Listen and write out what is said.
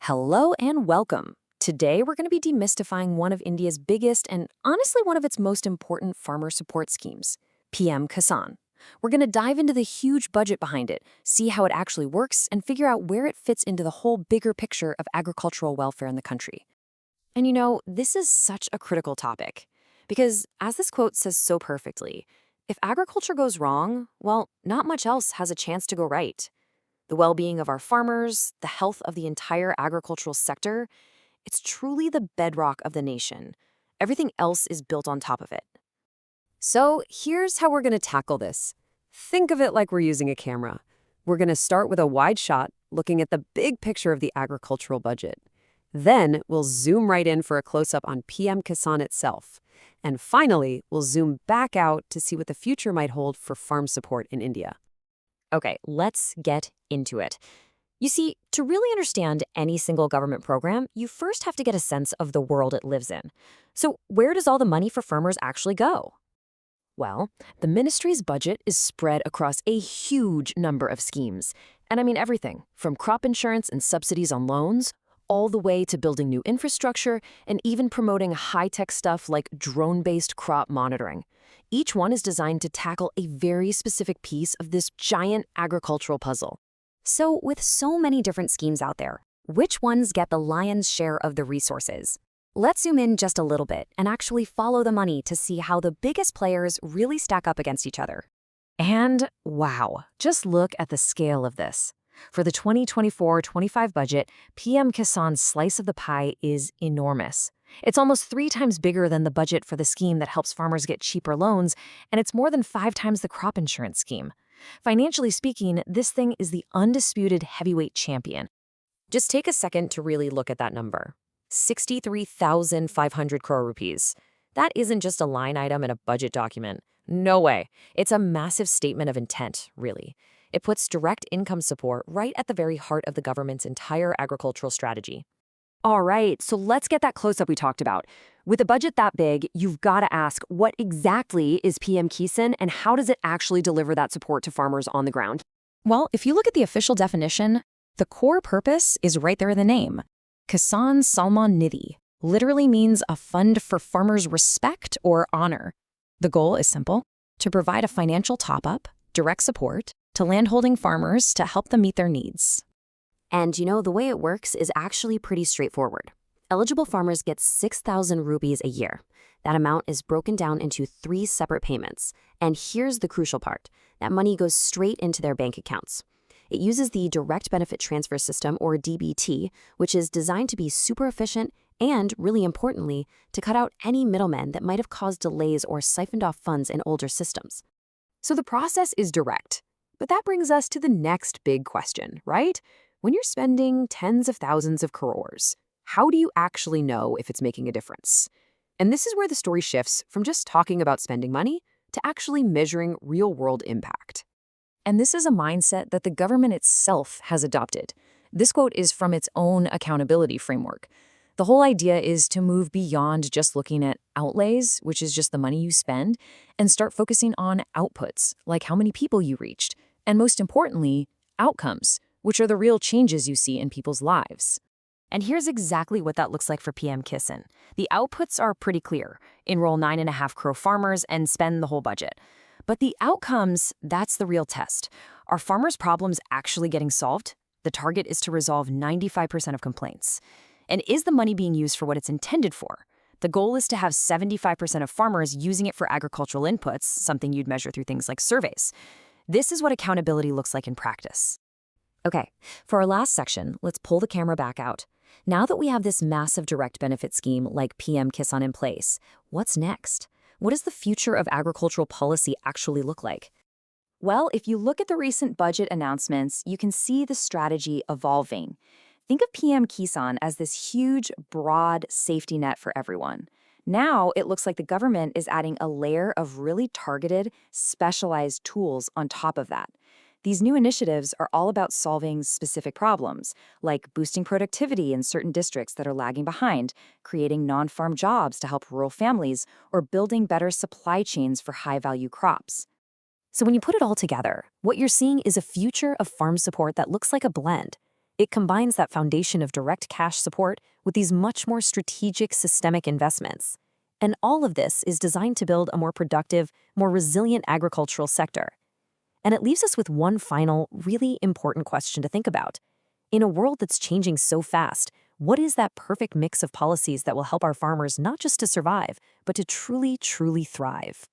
Hello and welcome. Today we're going to be demystifying one of India's biggest and honestly one of its most important farmer support schemes, PM-KISAN. We're going to dive into the huge budget behind it, see how it actually works, and figure out where it fits into the whole bigger picture of agricultural welfare in the country. And this is such a critical topic because, as this quote says so perfectly, if agriculture goes wrong, well, not much else has a chance to go right. The well-being of our farmers, the health of the entire agricultural sector, it's truly the bedrock of the nation. Everything else is built on top of it. So here's how we're going to tackle this. Think of it like we're using a camera. We're going to start with a wide shot, looking at the big picture of the agricultural budget. Then we'll zoom right in for a close-up on PM-KISAN itself. And finally, we'll zoom back out to see what the future might hold for farm support in India. Okay, let's get into it. You see, to really understand any single government program, you first have to get a sense of the world it lives in. So where does all the money for farmers actually go? Well, the ministry's budget is spread across a huge number of schemes. And I mean everything, from crop insurance and subsidies on loans, all the way to building new infrastructure and even promoting high-tech stuff like drone-based crop monitoring. Each one is designed to tackle a very specific piece of this giant agricultural puzzle. So with so many different schemes out there, which ones get the lion's share of the resources? Let's zoom in just a little bit and actually follow the money to see how the biggest players really stack up against each other. And wow, just look at the scale of this. For the 2024-25 budget, PM-KISAN's slice of the pie is enormous. It's almost 3 times bigger than the budget for the scheme that helps farmers get cheaper loans, and it's more than 5 times the crop insurance scheme. Financially speaking, this thing is the undisputed heavyweight champion. Just take a second to really look at that number. 63,500 crore rupees. That isn't just a line item in a budget document. No way. It's a massive statement of intent, really. It puts direct income support right at the very heart of the government's entire agricultural strategy. All right, so let's get that close-up we talked about. With a budget that big, you've got to ask, what exactly is PM-KISAN and how does it actually deliver that support to farmers on the ground? Well, if you look at the official definition, the core purpose is right there in the name. Kisan Salman Nidhi literally means a fund for farmers' respect or honor. The goal is simple: to provide a financial top-up, direct support, to landholding farmers to help them meet their needs. And the way it works is actually pretty straightforward. Eligible farmers get 6,000 rupees a year. That amount is broken down into 3 separate payments. And here's the crucial part. That money goes straight into their bank accounts. It uses the Direct Benefit Transfer System, or DBT, which is designed to be super efficient and, really importantly, to cut out any middlemen that might have caused delays or siphoned off funds in older systems. So the process is direct. But that brings us to the next big question, right? When you're spending tens of thousands of crores, how do you actually know if it's making a difference? And this is where the story shifts from just talking about spending money to actually measuring real-world impact. And this is a mindset that the government itself has adopted. This quote is from its own accountability framework. The whole idea is to move beyond just looking at outlays, which is just the money you spend, and start focusing on outputs, like how many people you reached, and most importantly, outcomes, which are the real changes you see in people's lives. And here's exactly what that looks like for PM-KISAN. The outputs are pretty clear. Enroll 9.5 crore farmers and spend the whole budget. But the outcomes, that's the real test. Are farmers' problems actually getting solved? The target is to resolve 95% of complaints. And is the money being used for what it's intended for? The goal is to have 75% of farmers using it for agricultural inputs, something you'd measure through things like surveys. This is what accountability looks like in practice. Okay, for our last section, let's pull the camera back out. Now that we have this massive direct benefit scheme like PM-KISAN in place, what's next? What does the future of agricultural policy actually look like? Well, if you look at the recent budget announcements, you can see the strategy evolving. Think of PM-KISAN as this huge, broad safety net for everyone. Now, it looks like the government is adding a layer of really targeted, specialized tools on top of that. These new initiatives are all about solving specific problems, like boosting productivity in certain districts that are lagging behind, creating non-farm jobs to help rural families, or building better supply chains for high-value crops. So when you put it all together, what you're seeing is a future of farm support that looks like a blend. It combines that foundation of direct cash support with these much more strategic systemic investments. And all of this is designed to build a more productive, more resilient agricultural sector. And it leaves us with one final, really important question to think about. In a world that's changing so fast, what is that perfect mix of policies that will help our farmers not just to survive, but to truly, truly thrive?